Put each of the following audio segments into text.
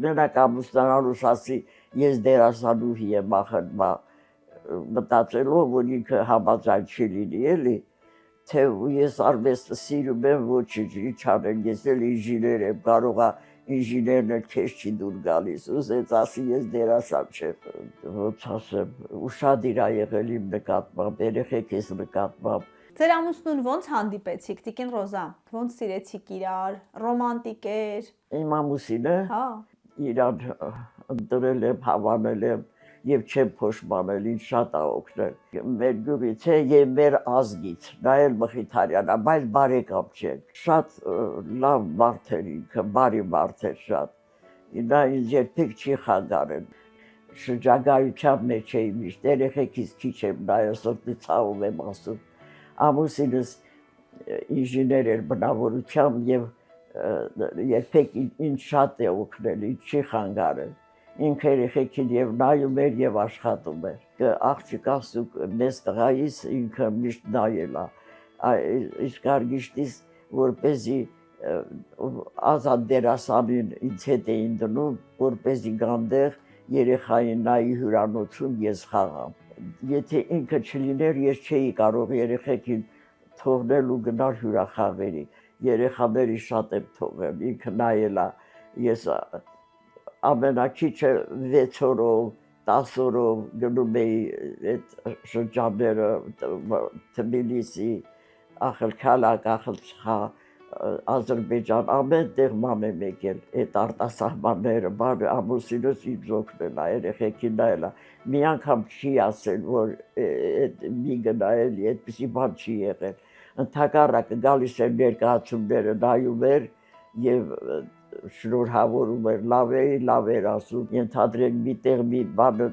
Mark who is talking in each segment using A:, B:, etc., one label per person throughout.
A: մենակ ամուսնանալուց ասի ես դերասանուհի եմ ախր մտածելով որ ինքը համաձայն չի լինի էլի թե ես արվեստը սիրում եմ ոչինչ ինչ անեմ ես էլ ինժեներ եմ կարողա ինժեներն էլ քեզ չի դուր գալիս ուզեց ասի ես դերասան չեմ ոնց ասեմ ուշադիր ա եղել իմ նկատմամբ երեխեքիս նկատմամբ
B: Ձեր ամուսնուն ոնց հանդիպեցիք Տիկին Ռոզա ոնց սիրեցիք իրար ռոմանտիկ էր
A: Իմ ամուսինը
B: հա
A: իրան ընտրել եմ հավանել եմ Եվ չեմ փոշմանել, ինձ շատ ա օգնել։ Մեր գյուղից է եւ մեր ազգից, նա էլ Մխիթարյան է, բայց բարեկամ չենք։ Շատ լավ մարդ էր ինքը, բարի մարդ էր շատ։ Նա ինձ երբեք չի խանգարել։ Շրջագայության մեջ էի միշտ, երեխեքից քիչ եմ նայել, սրտի ցավում եմ ասում։ Ամուսինս ինժեներ էր բնավորությամբ եւ երբեք ինձ շատ է օգնել, ինձ չի խանգարել։ Ինքը երեխեքին եւ նայում էր եւ աշխատում էր։ Աղջիկ ասուկ մեծ տղայիս ինքը միշտ նայել է։ Իսկ արգիշտիս որպեսզի ազատ դերասանին ինձ հետ էին դնում, որպեսզի գանդեղ երեխային նայի հյուրանոցում ես խաղամ։ Եթե ինքը չլիներ, ես չէի կարող երեխեքին թողնել ու գնալ հյուրախաղերի։ Երեխաների շատ եմ թողել, ինքը նայել է։ Ես ամենակիչը 6 օրով, 10 օրով գնում էի այդ շրջանները Թբիլիսի, Ախալքալակ, Ախալչխա, Ադրբեջան, ամեն տեղ ման եմ եկել, այդ արտասահմանները, բանը ամուսինս ինձ օգնել է, երեխեքին նայել է։ Մի անգամ չի ասել, որ մի գնայելի, այդպիսի բան չի եղել։ Ընդհակառակը գալիս էր ներկայացումները նայում էր եւ շնորհավորում էր, լավ էր ասում, ենթադրենք միտեղ մի բանը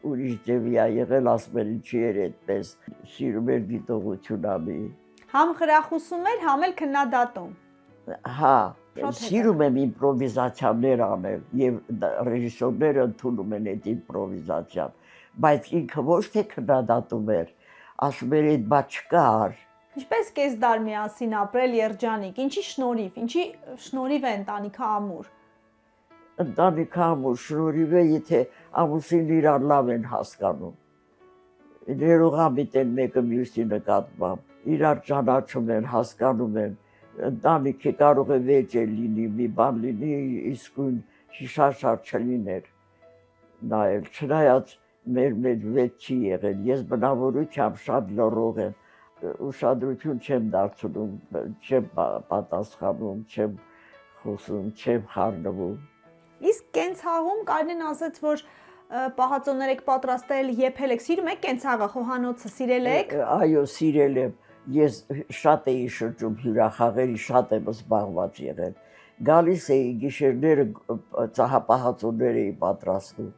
A: ուրիշ ձևի ա եղել, ասում էր ինչի էր այդպես, սիրում էր դիտողություն անի։
B: Համ խրախուսում էր, համ էլ քննադատում։
A: Հա, սիրում եմ իմպրովիզացիաներ անել եւ ռեժիսորները ընդունում են այդ իմպրովիզացիան, բայց ինքը ոչ թե քննադատում էր, ասում էր այդ բա չկար։
B: Ինչպես կես դար միասին ապրել երջանիկ, ինչի շնորհիվ է ընտանիքը ամուր։
A: Ընտանիքը ամուր շնորհիվ է, եթե ամուսինն իրար լավ են հասկանում։ Ներողամիտ են մեկը մյուսի նկատմամբ, իրար ճանաչում են, հասկանում են։ Ընտանիքը կարող է վեճ լինի, մի բան լինի, իսկույն շիշաշար չլիներ։ Նայել, չնայած մեր մեջ վեճ չի եղել, ես բնավորությամբ շատ լռող եմ։ Ուշադրություն չեմ դարձնում, չեմ պատասխանում, չեմ խոսում, չեմ խառնվում։
B: Իսկ կենցաղում Կարինեն ասաց, որ պահածոներ եք պատրաստել, եփել եք, սիրում եք կենցաղը, խոհանոցը սիրել եք։
A: Այո, սիրել եմ։ Ես շատ էի շրջում հյուրախաղերի, շատ եմ զբաղված եղել։ Գալիս էի գիշերները ծահապահածոներ էի պատրաստում։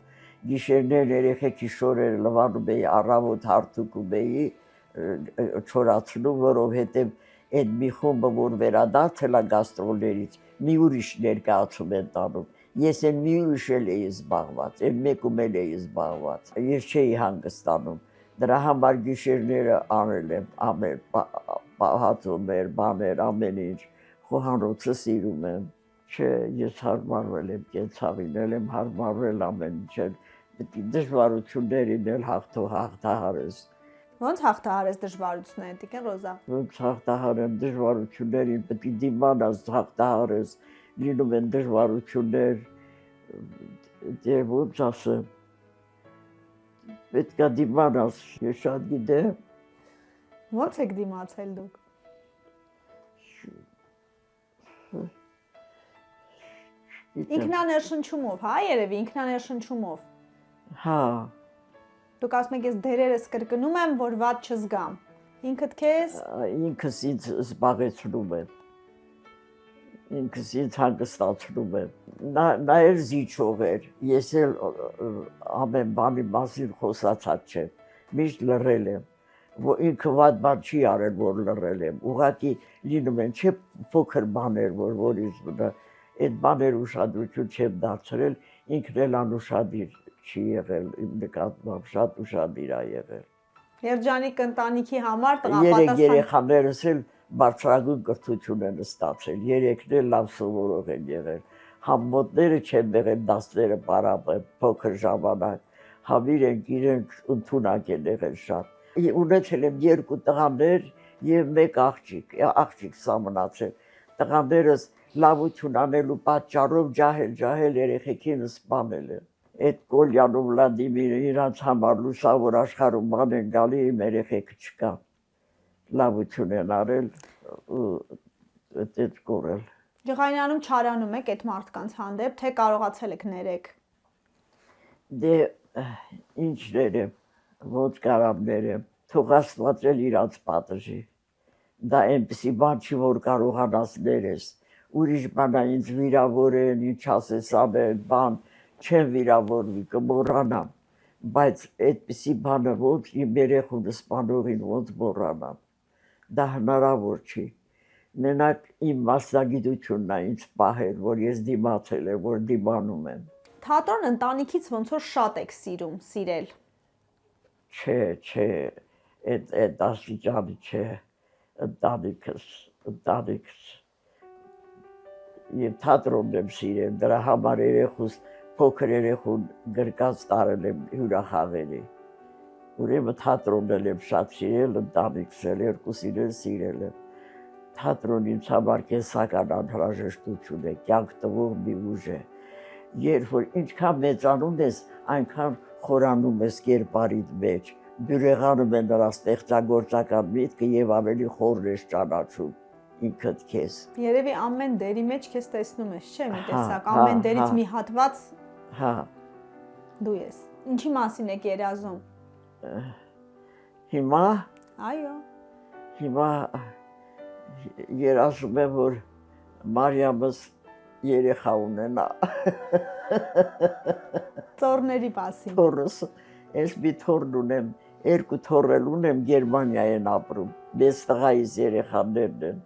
A: Գիշերներ երեխեքի շորերը լվանում էի, առավոտ հարթուկում էի չորացնում, որովհետև այդ մի խումբը, որ վերադարձել է գաստրոլներից, մի ուրիշ ներկայացում են տանում։ Ես էլ մի ուրիշ էլ էի զբաղված, էլ մեկում էլ էի զբաղված։ Ես չէի հանգստանում։ Դրա համար գիշերները անել եմ, ամեն պահածոներ, բաներ, ամեն ինչ, խոհանոցը սիրում եմ։ Չէ, ես հարմարվել եմ կենցաղին, եմ հարմարվել ամեն ինչ, դժվարություններին էլ հաղթահարես։
B: Ոնց հաղթահարես դժվարությունները, Տիկին Ռոզա։
A: Ոնց հաղթահարեմ դժվարություններին, պետք է դիմանաս հաղթահարես, լինում են դժվարություններ, ոնց ասեմ, պետք է դիմանաս, ես շատ գիտեմ։
B: Ոնց եք դիմացել դուք։ Ինքնաներշնչումով, հա, երևի ինքնաներշնչումով։
A: Հա։
B: Դուք ասում եք ես դերերս կրկնում եմ, որ վատ չզգամ։ Ինքդ քեզ։
A: Ինքս ինձ զբաղեցնում եմ։ Ինքս ինձ հանգստացնում եմ։ Նա էլ զիջող էր։ Ես էլ ամեն բանի մասին խոսացած չեմ։ Միշտ լռել եմ։ Ինքը վատ բան չի արել, որ լռել եմ։ Ուղղակի լինում են չէ փոքր բաներ, որից այդ բաներ ուշադրություն չեմ դարձրել, ինքն էլ անուշադիր չի եղել իմ նկատմամբ, շատ ուշադիր ա եղել։
B: Երջանիկ ընտանիքի համար
A: տղապատասխան։ Երեք երեխաներս էլ բարձրագույն կրթություն են ստացել, երեքն էլ լավ սովորող են եղել, Համմոտները չեն եղել դասները պարապել փոքր ժամանակ, հավիր ենք իրենք ընդունակ են եղել շատ։ Ունեցել եմ 2 տղաներ և 1 աղջիկ սամնացել։ Տղաներս լավություն անելու պատճառով ջահել երեխեքին սպանել են։ Այդ Կոլյանու Վլադիմիրը իրանց համար լուսավոր աշխարհում բան են գալի, իմ երեխեքը չկան։ Լավություն են արել ու այդ կորել։
B: Ջղայնանում չարանում եք այդ մարդկանց հանդեպ, թե կարողացել եք ներեք։
A: Դե ինչ ներեմ, ոնց կարամ ներեմ, թող Աստված էլ իրանց պատժի։ Դա այնպիսի բան չի, որ կարողանաս ներես։ Ուրիշ բանա ինձ վիրավորեն, ինչ ասես ամեն բան, չեմ վիրավորվի, կմոռանամ, բայց այդպիսի բանը ոնց իմ երեխուն սպանողին ոնց մոռանամ։ Դա հնարավոր չի։ Մենակ իմ մասնագիտությունն է ինձ պահել, որ ես դիմացել եմ, որ դիմանում եմ։
B: Թատրոն ընտանիքից ոնց որ շատ եք սիրել։
A: Չէ, այդ աստիճանի չէ, ընտանիքս։ Եվ թատրոնն եմ սիրել, դրա համար երեխուս փոքր երեխուն գրկած տարել եմ հյուրախաղերի։ Ուրեմն թատրոնն եմ շատ սիրել, ընտանիքս էլ, երկուսին էլ սիրել եմ։ Թատրոն ինձ համար կենսական անհրաժեշտություն է, կյանք տվող մի ուժ է։ Երբ որ ինչքան մեծանում ես, այնքան խորանում ես կերպարիդ մեջ, բյուրեղանում է նրա ստեղծագործական միտքը և ավելի խորն ես ճանաչում ինքդ քեզ։
B: Երևի ամեն դերի մեջ քեզ տեսնում ես, չէ՞, մի տեսակ, ամեն դերից մի հատված դու ես։ Ինչի մասին եք երազում։
A: Հիմա։
B: Այո։
A: Հիմա երազում եմ, որ Մարիամս երեխա ունենա։
B: Ծորների մասին։
A: Թորս, ես մի թորն ունեմ, 2 թոր էլ ունեմ, Գերմանիա են ապրում, 6 տղայիս երեխաներն են,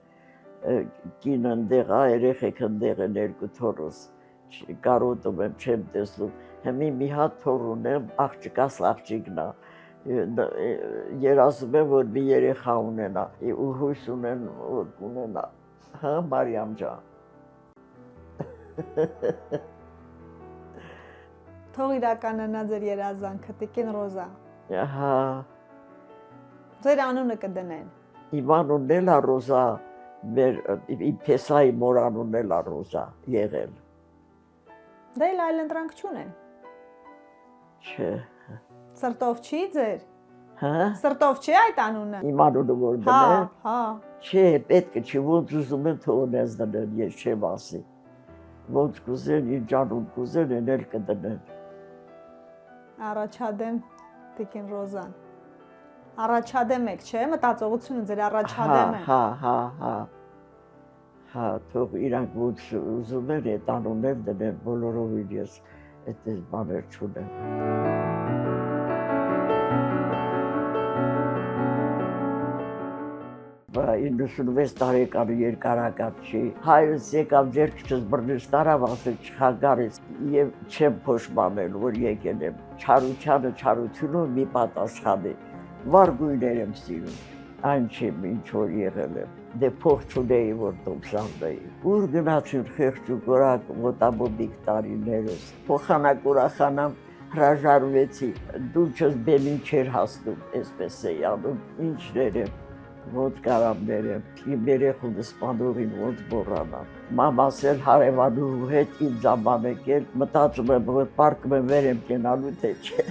A: կինը ընդեղ է, երեխեք ընդեղ են 2 թորս, կարոտում եմ, չեմ տեսնում, հիմի մի հատ թոր ունեմ, աղջկաս աղջիկն է, երազում եմ, որ մի երեխա ունենա, ու հույս ունեն, որ ունենա, Մարիամ ջան։
B: Թող իրականանա ձեր երազանքը, Տիկին Ռոզա։
A: Ահա։
B: Ձեր անունը կդնեն։
A: Իմ անունն էլ է Ռոզա, իմ փեսայի մոր անունն էլ է Ռոզա եղել։
B: Դե էլ այլընտրանք չունեն։
A: Չէ։
B: Սրտով չի ձեր։
A: Հա։
B: Սրտով չի այդ անունը։
A: Իմ անունը որ դնեն։
B: Հա։
A: Չէ, պետք է չի, ոնց ուզում են թողնես դնեն, ես չեմ ասի։ Ոնց կուզեն, ինչ անուն կուզեն, են էլ կդնեն։
B: Առաջադեմ Տիկին Ռոզան։ Առաջադեմ եք, չէ՞, մտածողությունը ձեր առաջադեմ է։
A: Հա, թող իրանք ոնց ուզում են, այդ անուններ դնեն, բոլորովին ես այդպես բաներ չունեմ։ 96 տարեկան երկարակապ չի, հայրս եկավ ձեռքիցս բռնեց տարավ, ասեց չխանգարեց և չեմ փոշմանել, որ եկել եմ, չարությանը չարությունով մի պատասխան է, վառ գույներ եմ սիրում, այն չեմ ինչ որ եղել եմ, դե փող չունեի, որ տոմսանվեի, ուր գնացին խեղճ ու կորակ մոտաբոբիկ տարիներս, փոխանակ ուրախանամ, հրաժարվեցի, դուչս բեմին չէր հասնում, այսպես էի անում, ինչներ եմ, ոնց կարամ ներեմ, իմ երեխուն սպանողին ոնց մոռանամ։ Մամաս էլ հարևանուհու հետ ինձ ամանել, մտածում եմ, որ պարկում եմ վեր եմ կենալու, թե չէ։